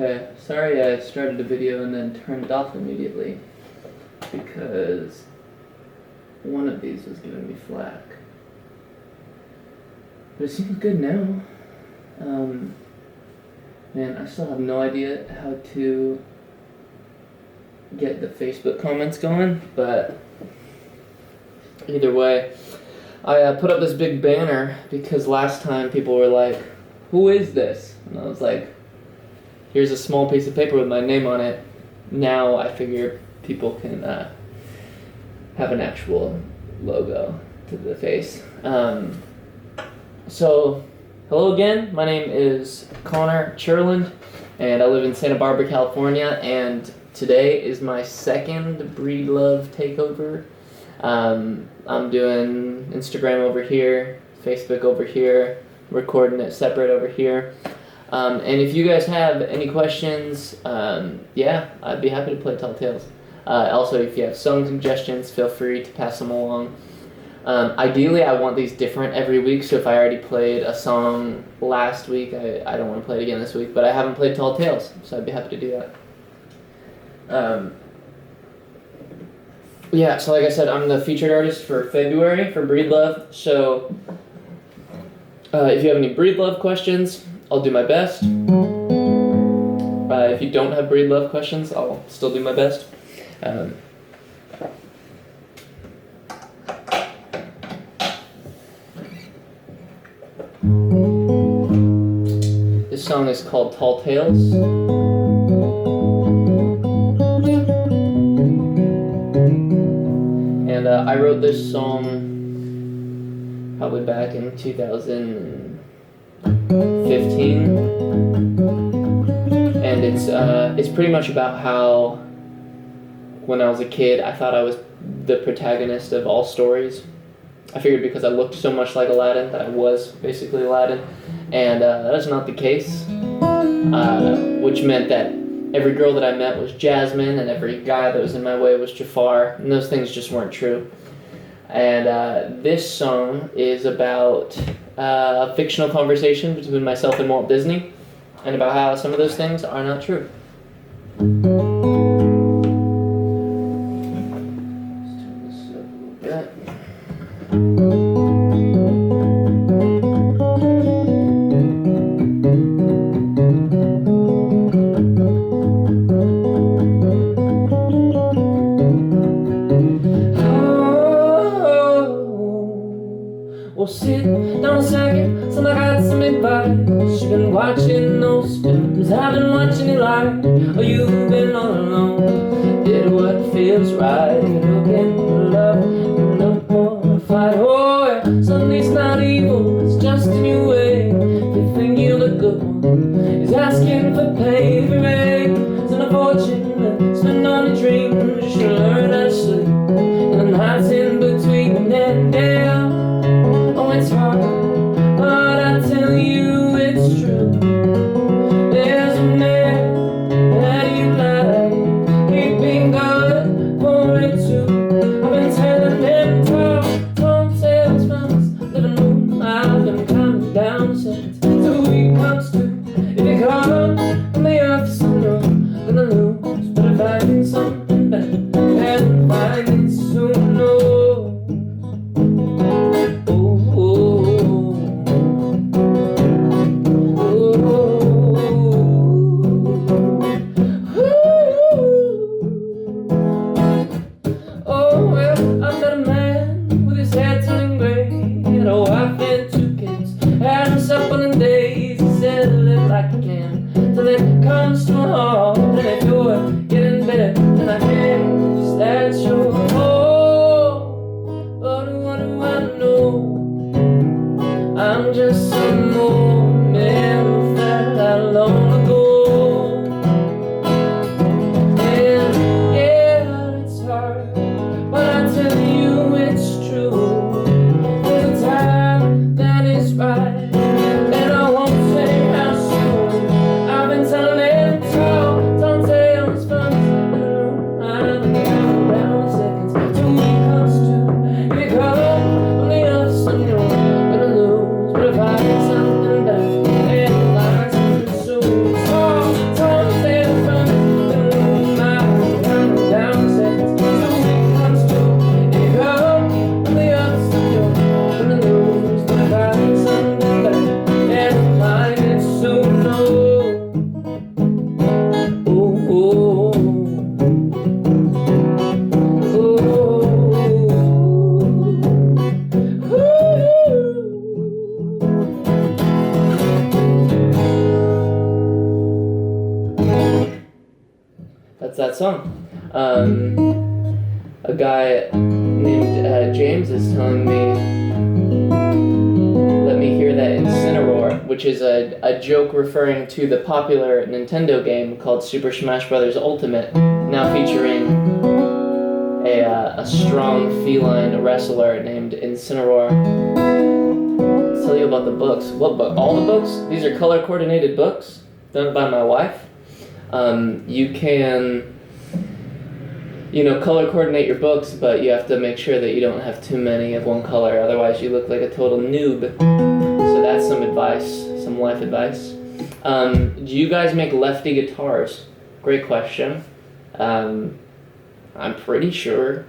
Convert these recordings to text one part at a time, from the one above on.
Okay, sorry I started the video and then turned it off immediately because one of these was giving me flack. But it seems good now. Man, I still have no idea how to get the Facebook comments going, but either way, I put up this big banner because last time people were like, "Who is this?" And I was like, here's a small piece of paper with my name on it. Now I figure people can have an actual logo to the face. So, hello again. My name is Connor Cherland, and I live in Santa Barbara, California. And today is my second Breedlove Takeover. I'm doing Instagram over here, Facebook over here, recording it separate over here. And if you guys have any questions, yeah, I'd be happy to play Tall Tales. Also, if you have song suggestions, feel free to pass them along. Ideally, I want these different every week, so if I already played a song last week, I don't want to play it again this week, but I haven't played Tall Tales, so I'd be happy to do that. Yeah, so like I said, I'm the featured artist for February for Breedlove, so if you have any Breedlove questions, I'll do my best. If you don't have Breedlove questions, I'll still do my best. This song is called Tall Tales. And I wrote this song probably back in 2015, and it's pretty much about how when I was a kid I thought I was the protagonist of all stories. I figured because I looked so much like Aladdin that I was basically Aladdin, and that is not the case, which meant that every girl that I met was Jasmine and every guy that was in my way was Jafar, and those things just weren't true. And this song is about a fictional conversation between myself and Walt Disney, and about how some of those things are not true. Let's turn this up a little bit. Well, sit down a second, son, I got some advice. You've been watching those films, I've been watching you lie. Oh, you've been all alone, did what feels right. You're looking for love, you're looking for a fight. Oh, yeah, Sunday's not evil, it's just a new way. If you think you're the good one, he's asking for pay for eggs and a fortune. Spend on a dream, you should learn how to sleep. And the nights in between and down. Oh, it's hard, but I tell you it's true. There's a man that you like, he'd be good for it too. I've been telling him tall tales from his living room. I've been counting down since the week comes to. If you come from the earth, somehow gonna lose, but if I find something better, and find it soon. No. Till it comes to a halt, and if you're getting better, then I can just that's your fault. But what do I know? I'm just some old man who fell that long ago. And yeah, it's hard, but I tell you it's true. There's a time that is right, and I won't say how soon. I've been telling him tall That's that song. A guy named James is telling me, let me hear that Incineroar, which is a joke referring to the popular Nintendo game called Super Smash Bros. Ultimate, now featuring a strong feline wrestler named Incineroar. I'll tell you about the books. What book? All the books? These are color-coordinated books done by my wife. You can, color coordinate your books, but you have to make sure that you don't have too many of one color, otherwise you look like a total noob. So that's some advice, some life advice. Do you guys make lefty guitars? Great question. I'm pretty sure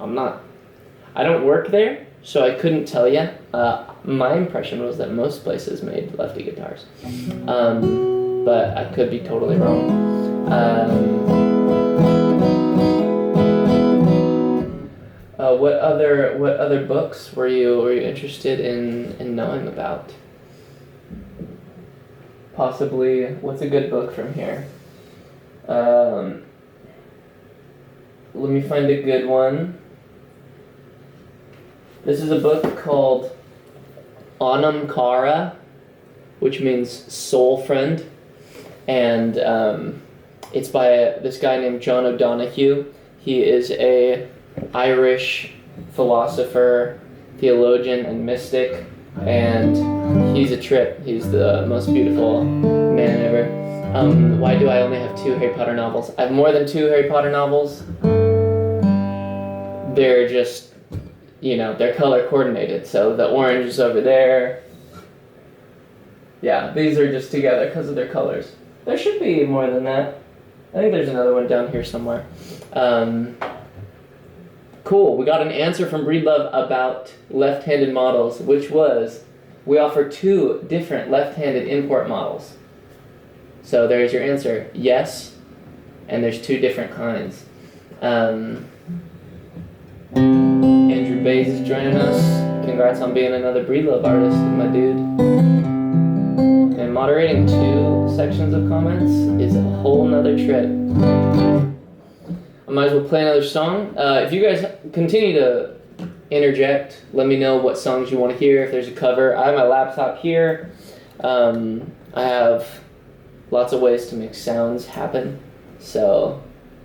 I don't work there, so I couldn't tell you. My impression was that most places made lefty guitars. But I could be totally wrong. What other books were you interested in knowing about? Possibly, what's a good book from here? Let me find a good one. This is a book called Anamkara, which means soul friend. And it's by this guy named John O'Donohue. He is a Irish philosopher, theologian, and mystic, and he's a trip. He's the most beautiful man ever. Why do I only have 2 Harry Potter novels? I have more than 2 Harry Potter novels. They're just, they're color coordinated, so the orange is over there. Yeah, these are just together because of their colors. There should be more than that. I think there's another one down here somewhere. Cool, we got an answer from Breedlove about left-handed models, which was, we offer 2 different left-handed import models. So there's your answer, yes, and there's 2 different kinds. Andrew Bays is joining us. Congrats on being another Breedlove artist, my dude. And moderating 2 sections of comments is a whole nother trip. I might as well play another song. If you guys continue to interject, let me know what songs you want to hear, if there's a cover. I have my laptop here. I have lots of ways to make sounds happen, so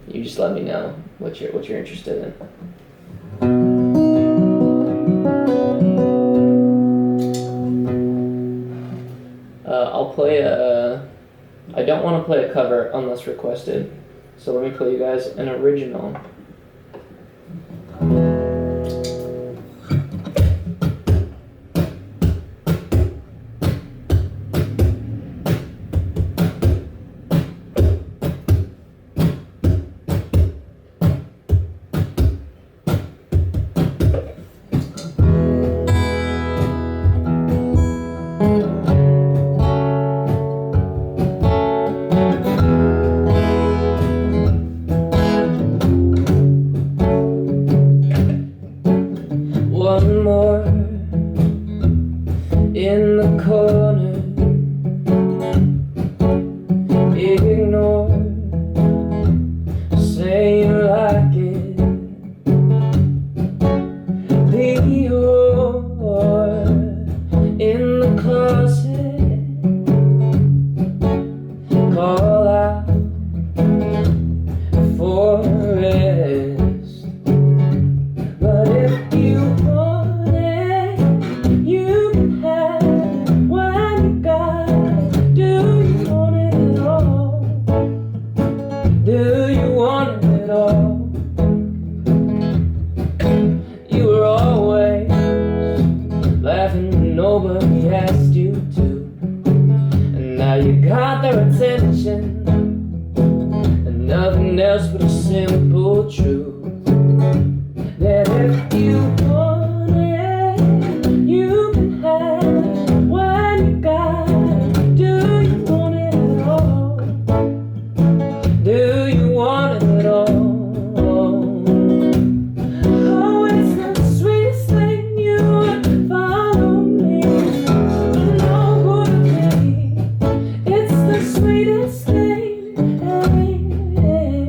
you just let me know what you're interested in. I'll play I don't want to play a cover unless requested, so let me play you guys an original. One more in the corner, ignore, say you like it, the whore in the closet, call out for rest. But if you want it, you can have it when you got it. Do you want it at all? Do you want it at all? You were always laughing when nobody asked you to, and now you got their attention, and nothing else but a simple truth. That if you want it, you can have it when you got it. Do you want it at all? Do you want it at all? Oh, it's the sweetest thing you would follow me. No good me. It's the sweetest thing. Hey, hey.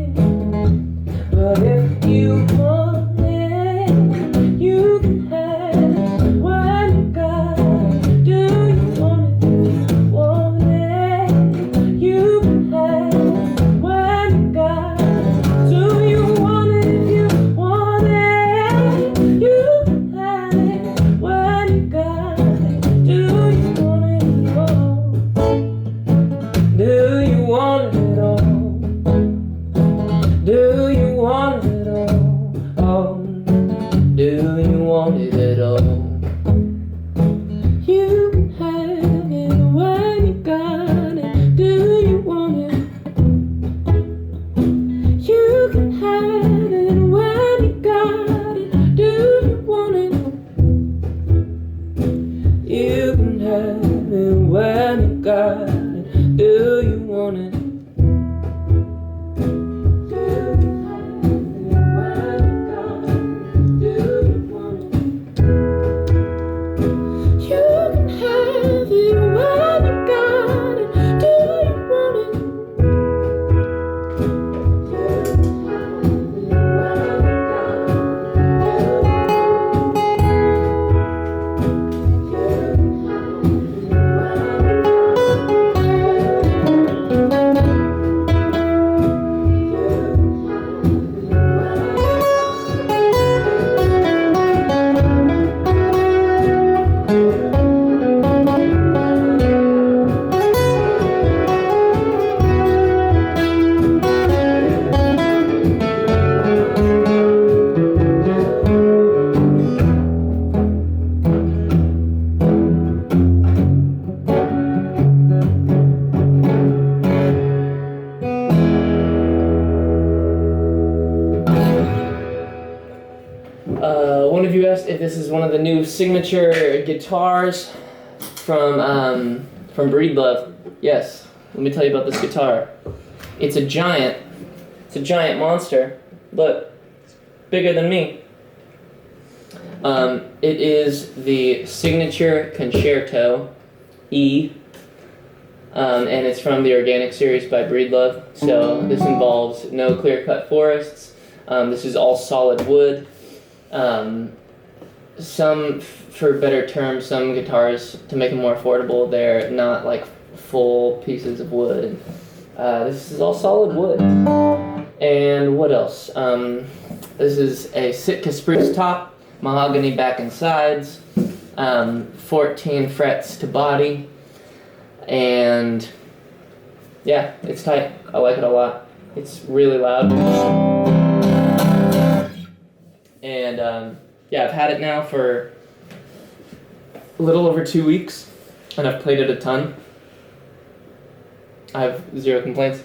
Do you want it all? Do you want it all? Oh, do you want it all? You can have it when you got it. Do you want it? You can have it when you got it. Do you want it? You can have it when you got it. Do you want it? One of you asked if this is one of the new signature guitars from Breedlove. Yes, let me tell you about this guitar. It's a giant monster. Look, it's bigger than me. It is the Signature Concerto E, and it's from the Organic series by Breedlove. So this involves no clear-cut forests. This is all solid wood. Some, for better terms, some guitars, to make them more affordable, they're not like full pieces of wood. This is all solid wood. And what else? This is a Sitka spruce top, mahogany back and sides, 14 frets to body, and yeah, it's tight. I like it a lot. It's really loud. And yeah, I've had it now for a little over 2 weeks, and I've played it a ton. I have zero complaints.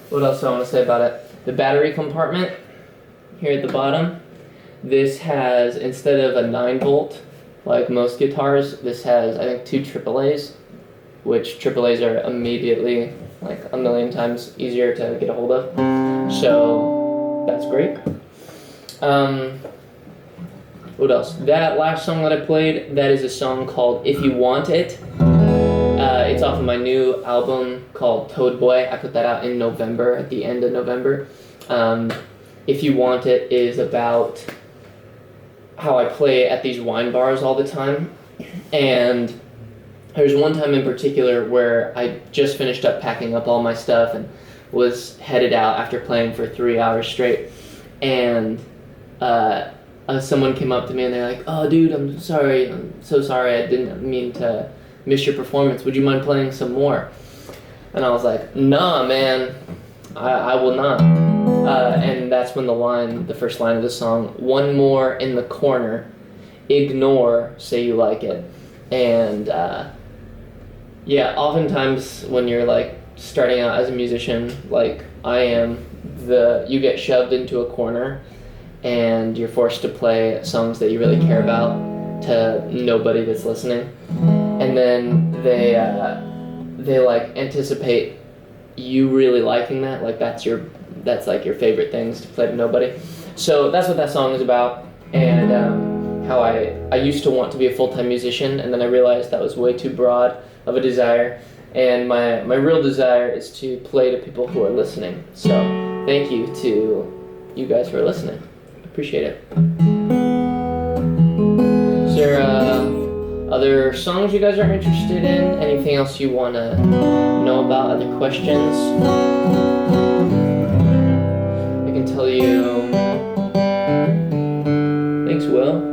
What else do I want to say about it? The battery compartment here at the bottom, this has, instead of a 9-volt like most guitars, this has, I think, 2 AAAs, which AAAs are immediately like a million times easier to get a hold of. So that's great. What else? That last song that I played, that is a song called If You Want It. It's off of my new album called Toad Boy. I put that out in November, at the end of November. If You Want It is about how I play at these wine bars all the time. And there's one time in particular where I just finished up packing up all my stuff and was headed out after playing for 3 hours straight. And someone came up to me and they're like, "Oh, dude, I'm sorry. I'm so sorry. I didn't mean to miss your performance. Would you mind playing some more?" And I was like, "Nah, man, I will not." And that's when the first line of the song, "One more in the corner, ignore, say you like it." And yeah, oftentimes when you're like starting out as a musician, like I am, you get shoved into a corner and you're forced to play songs that you really care about to nobody that's listening. And then they like anticipate you really liking that, like that's like your favorite things to play to nobody. So that's what that song is about. And how I used to want to be a full-time musician, and then I realized that was way too broad of a desire, and my real desire is to play to people who are listening. So thank you to you guys for listening. Appreciate it. Is there other songs you guys are interested in? Anything else you want to know about? Other questions? I can tell you. Thanks, Will.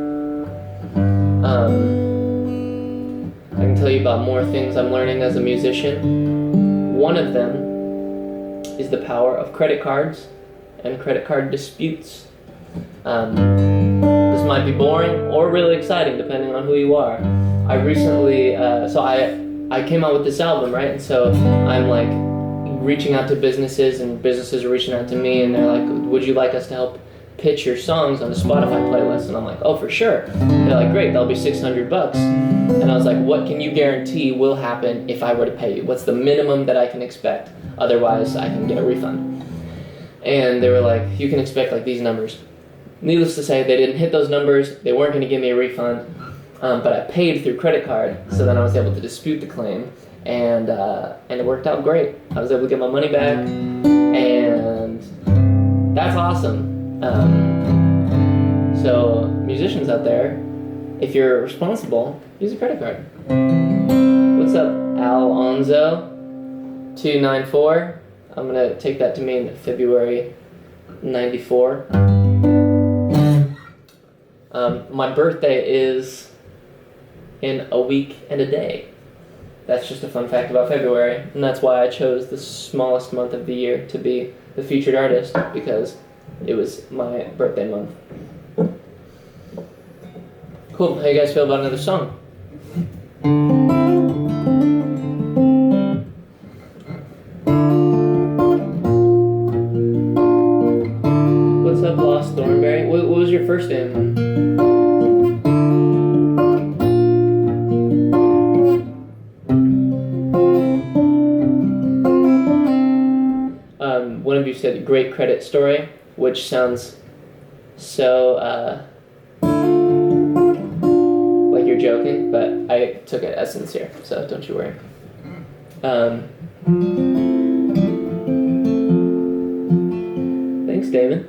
about more things I'm learning as a musician. One of them is the power of credit cards and credit card disputes. This might be boring or really exciting depending on who you are. I recently, I came out with this album, right? And so I'm like reaching out to businesses, and businesses are reaching out to me, and they're like, would you like us to help pitch your songs on the Spotify playlist? And I'm like, oh, for sure. They're like, great, that'll be $600. And I was like, what can you guarantee will happen if I were to pay you? What's the minimum that I can expect? Otherwise, I can get a refund. And they were like, you can expect like these numbers. Needless to say, they didn't hit those numbers. They weren't going to give me a refund, but I paid through credit card, so then I was able to dispute the claim, and it worked out great. I was able to get my money back, and that's awesome. So musicians out there, if you're responsible, use a credit card. What's up, Alonzo 294? I'm gonna take that to mean February 94. My birthday is in a week and a day. That's just a fun fact about February, and that's why I chose the smallest month of the year to be the featured artist, because it was my birthday month. Cool, how you guys feel about another song? What's up, Lost Thornberry? What was your first name? One of you said great credit story, which sounds so like you're joking, but I took it as sincere, so don't you worry. Thanks, Damon.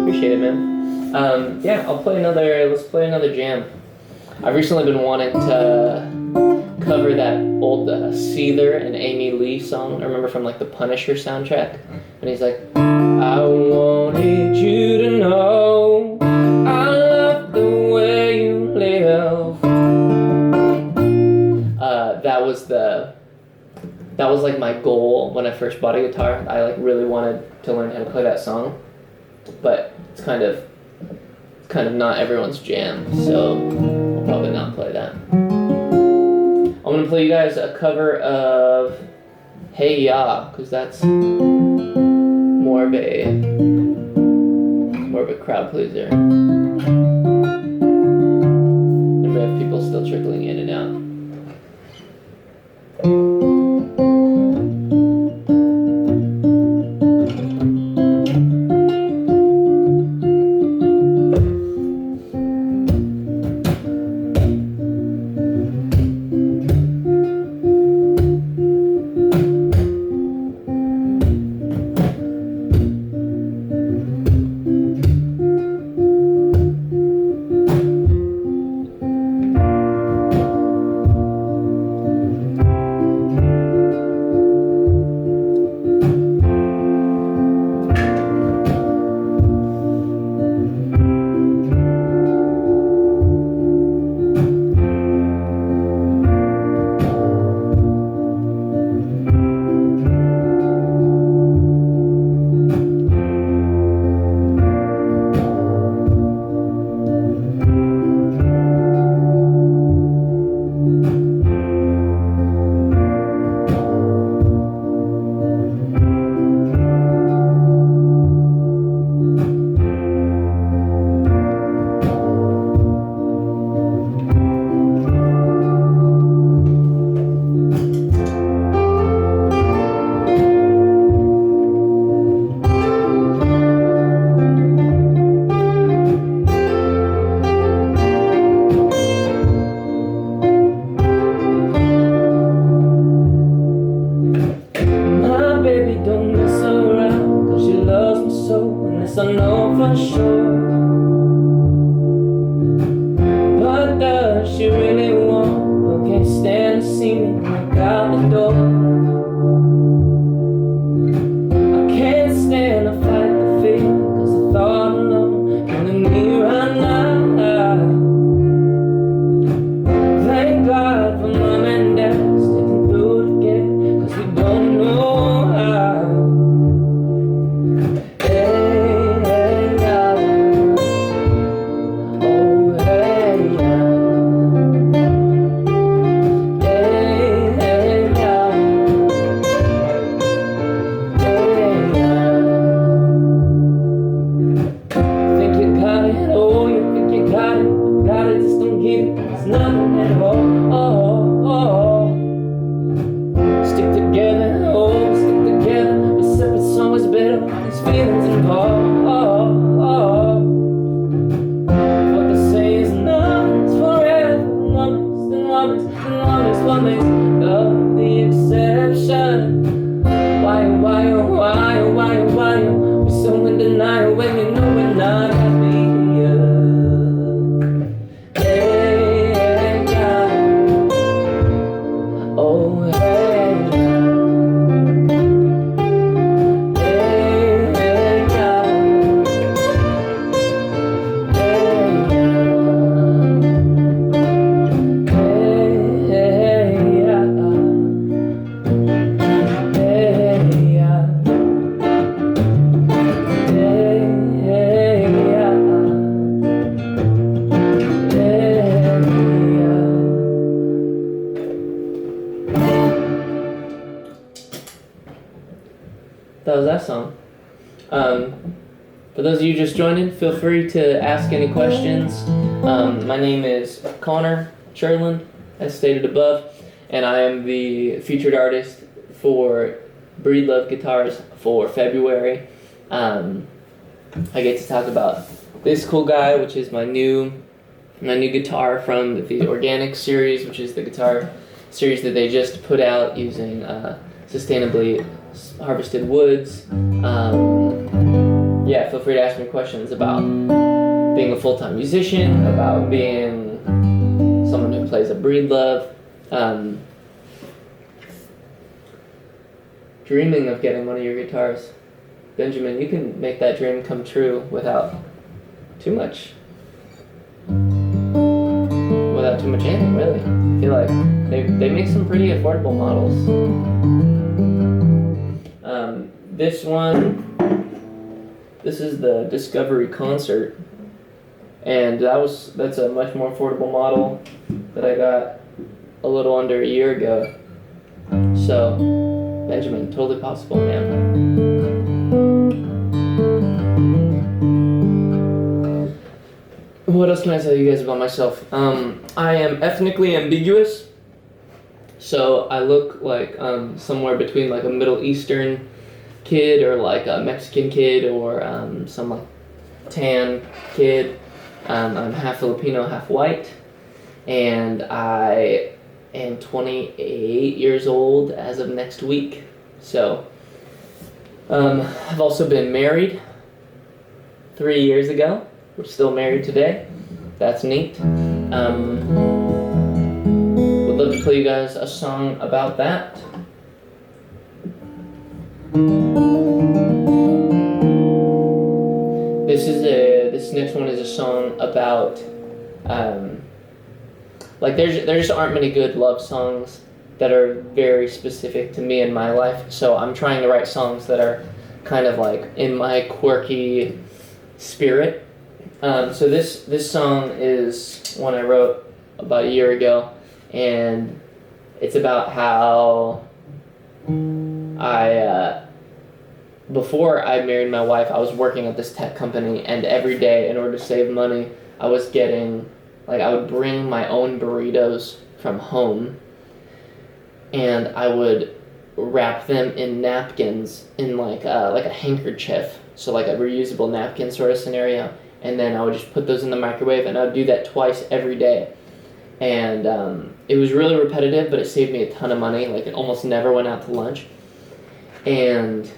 Appreciate it, man. Yeah, let's play another jam. I've recently been wanting to cover that old Seether and Amy Lee song I remember from like the Punisher soundtrack, and he's like, I wanted you to know I love the way you live. That was like my goal when I first bought a guitar. I like really wanted to learn how to play that song, but it's kind of not everyone's jam, so I'll probably not play that. I'm gonna play you guys a cover of Hey Ya, because that's more of a crowd pleaser. And we have people still trickling in and out. Thank God for mom and nothing at all. Stick together, oh, stick together. But separate's always better. There's feelings involved. What they say is nothing's forever. Woman's what makes love the exception. Why, we're so in denial when you know we're not happy. Hey, God. Oh, hey. Hey, God. Hey, that was that song. For those of you just joining, feel free to ask any questions. My name is Connor Cherland, as stated above, and I am the featured artist for Breedlove Guitars for February. I get to talk about this cool guy, which is my new guitar from the Organic series, which is the guitar series that they just put out using sustainably harvested woods. Yeah, feel free to ask me questions about being a full-time musician, about being someone who plays a Breedlove, dreaming of getting one of your guitars. Benjamin, you can make that dream come true without too much anything, really. I feel like they make some pretty affordable models. This one, this is the Discovery Concert, and that's a much more affordable model that I got a little under a year ago. So, Benjamin, totally possible, man. What else can I tell you guys about myself? I am ethnically ambiguous, so I look like somewhere between like a Middle Eastern kid or like a Mexican kid or some like tan kid. I'm half Filipino, half white, and I am 28 years old as of next week. So I've also been married 3 years ago. We're still married today. That's neat. Would love to play you guys a song about that. This next one is a song about like there just aren't many good love songs that are very specific to me in my life. So I'm trying to write songs that are kind of like in my quirky spirit. So this song is one I wrote about a year ago, and it's about how before I married my wife, I was working at this tech company, and every day, in order to save money, I was getting, like, I would bring my own burritos from home, and I would wrap them in napkins in like a handkerchief, so like a reusable napkin sort of scenario, and then I would just put those in the microwave, and I would do that twice every day. And it was really repetitive, but it saved me a ton of money. Like, it almost never went out to lunch. And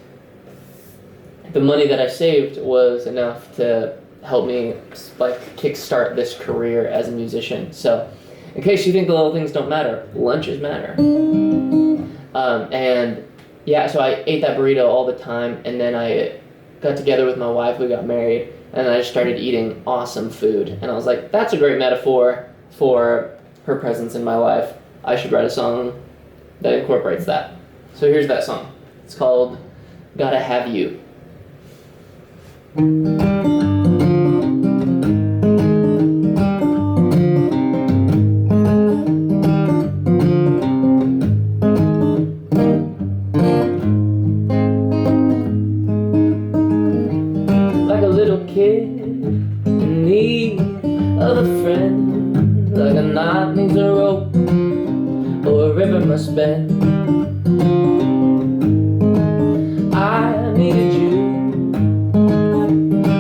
the money that I saved was enough to help me, like, kickstart this career as a musician. So, in case you think the little things don't matter, lunches matter. And yeah, so I ate that burrito all the time, and then I got together with my wife, we got married, and I just started eating awesome food. And I was like, that's a great metaphor for her presence in my life. I should write a song that incorporates that. So here's that song. It's called Gotta Have You. Like a little kid in need of a friend, like a knot needs a rope, or a river must bend. I needed you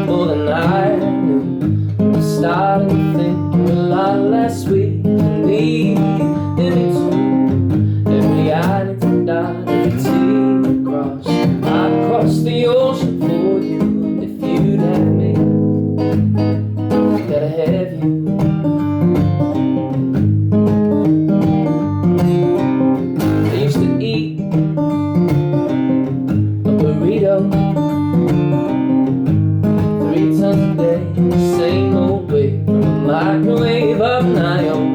more than I knew. I'm starting to think you're a lot less sweet than me too. Every I need to die, every sea cross, I'd cross the ocean for you if you'd have me. Gotta have you. I used to eat a burrito 3 times a day, the same old way, from a microwave of my own,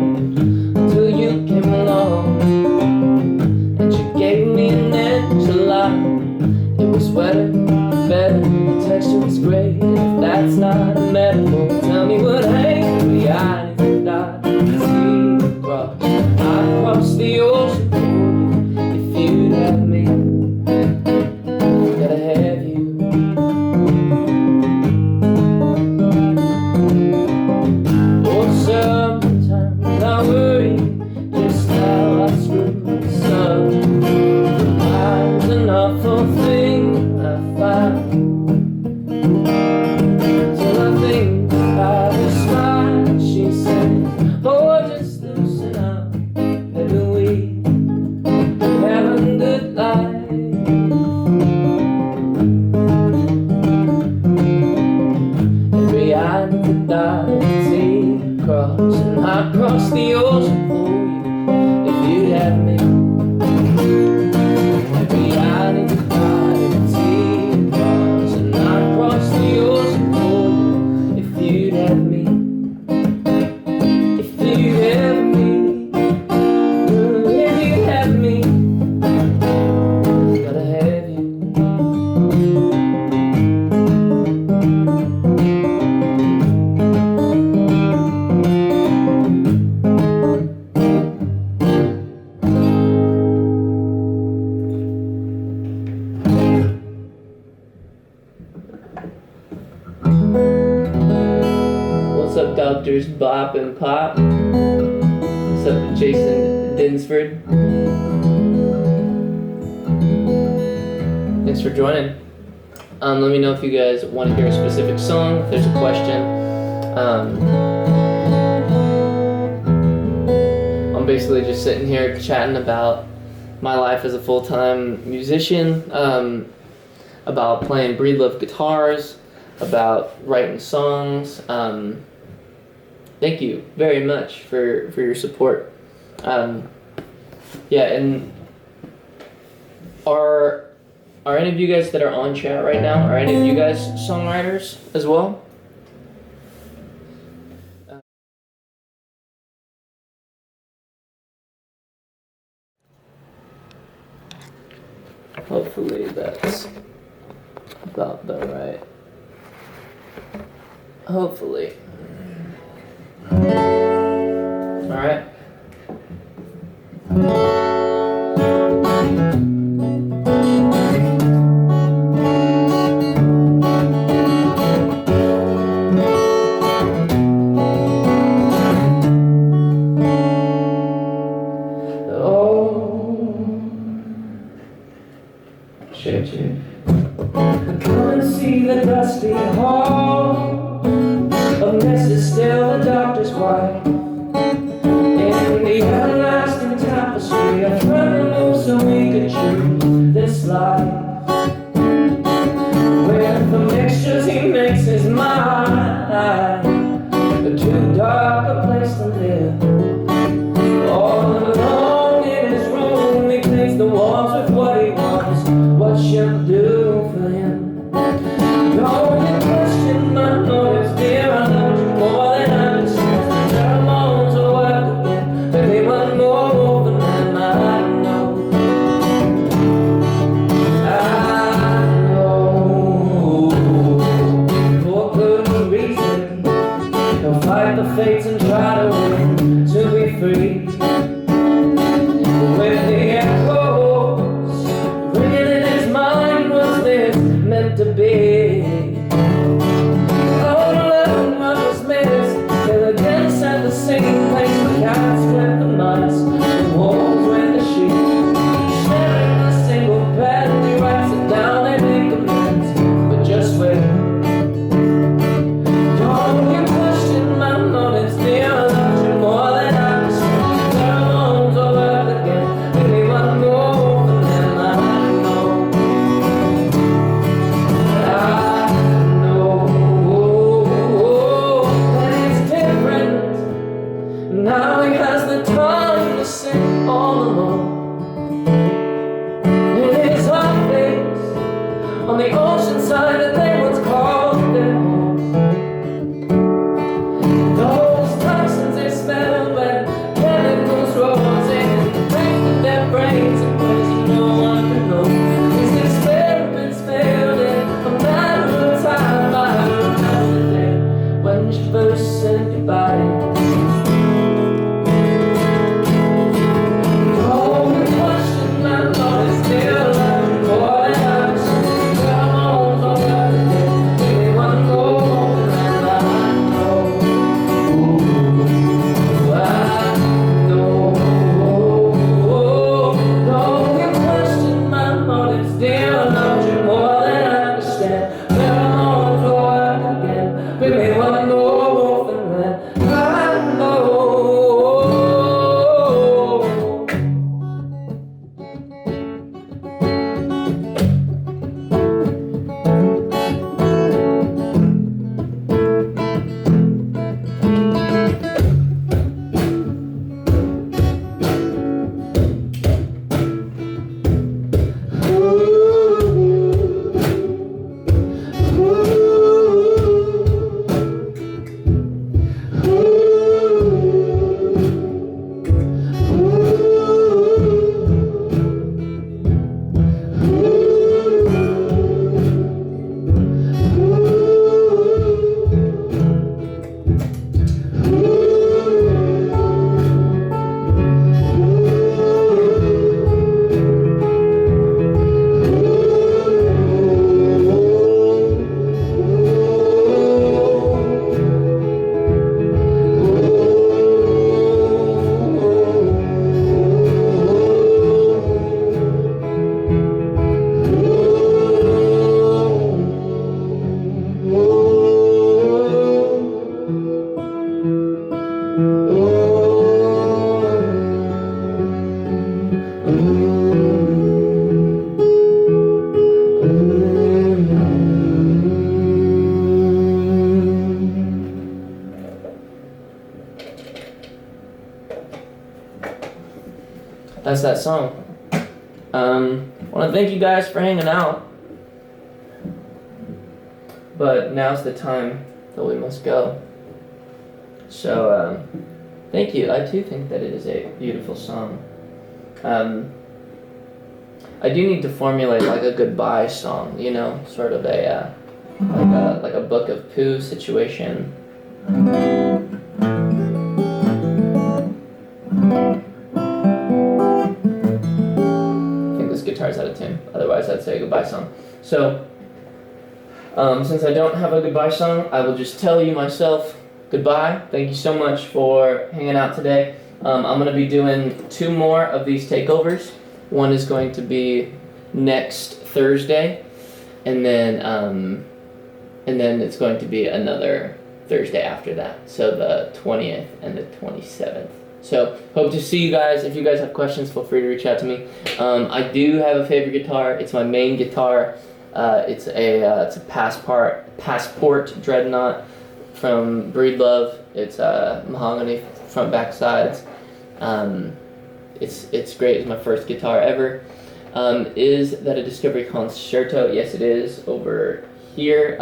until you came along and you gave me an enchilada. It was wetter, better, the texture was great. If that's not a metaphor, tell me what angry I need to die. See cross, I'd cross the ocean for you if you'd have me. Gotta have you. Oh, sometimes I worry just how I screw this up. Time's an awful thing I find, till I think about the smile she said, oh, just loosen up, maybe we have a good life. Every I need to die, sea cross, and I'd cross the ocean for you if you'd have me. Every I need to die, sea cross, and I'd cross the ocean for you if you'd have me. If you'd have me, if you'd have me, gotta have you. What's up, Doctors Bop and Pop? What's up, Jason Dinsford? Thanks for joining. Let me know if you guys want to hear a specific song, if there's a question. I'm basically just sitting here chatting about my life as a full-time musician, about playing Breedlove guitars, about writing songs. Thank you very much for your support. Yeah, and are any of you guys that are on chat right now, are any of you guys songwriters as well? Hopefully that's about the right. Hopefully. Alright. Come and see the dusty hall of messes, still the doctor's wife, and the everlasting tapestry of removed so we could choose this life, where the mixtures he makes is mine, but too dark a place to live. All alone in his room, he paints the walls with what he wants. What she'll do for him. Don't you question my motives, dear. I love you more than I understand. Come on to work again. Baby, one more over than I know. Now he has the time to sing all alone. In his hot place on the ocean side that they once called their home. Those toxins they smell when chemicals rose and infected their brains in ways no one can know. These experiments failed in a matter of time. I remember the day when you first said goodbye. That's that song. I want to thank you guys for hanging out, but now's the time that we must go. So thank you. I too think that it is a beautiful song. I do need to formulate like a goodbye song, you know, sort of a like a Book of Pooh situation. Guitar's out of tune, otherwise I'd say a goodbye song. So since I don't have a goodbye song, I will just tell you myself goodbye. Thank you so much for hanging out today. I'm going to be doing 2 more of these takeovers. One is going to be next Thursday, and then it's going to be another Thursday after that, so the 20th and the 27th. So, hope to see you guys. If you guys have questions, feel free to reach out to me. I do have a favorite guitar. It's my main guitar. It's a Passport Dreadnought from Breedlove. It's mahogany front back sides. It's great. It's my first guitar ever. Is that a Discovery Concerto? Yes, it is. Over here.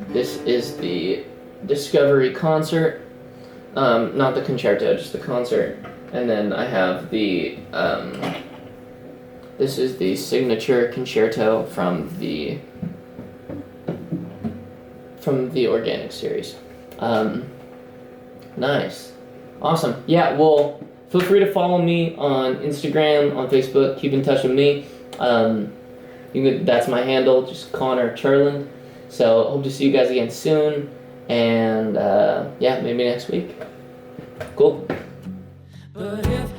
This is the Discovery Concert. Not the concerto, just the concert. And then I have the, this is the signature concerto from the organic series. Nice. Awesome. Yeah, well, feel free to follow me on Instagram, on Facebook, keep in touch with me. That's my handle, just Connor Cherland. So hope to see you guys again soon. And yeah, maybe next week. Cool. But if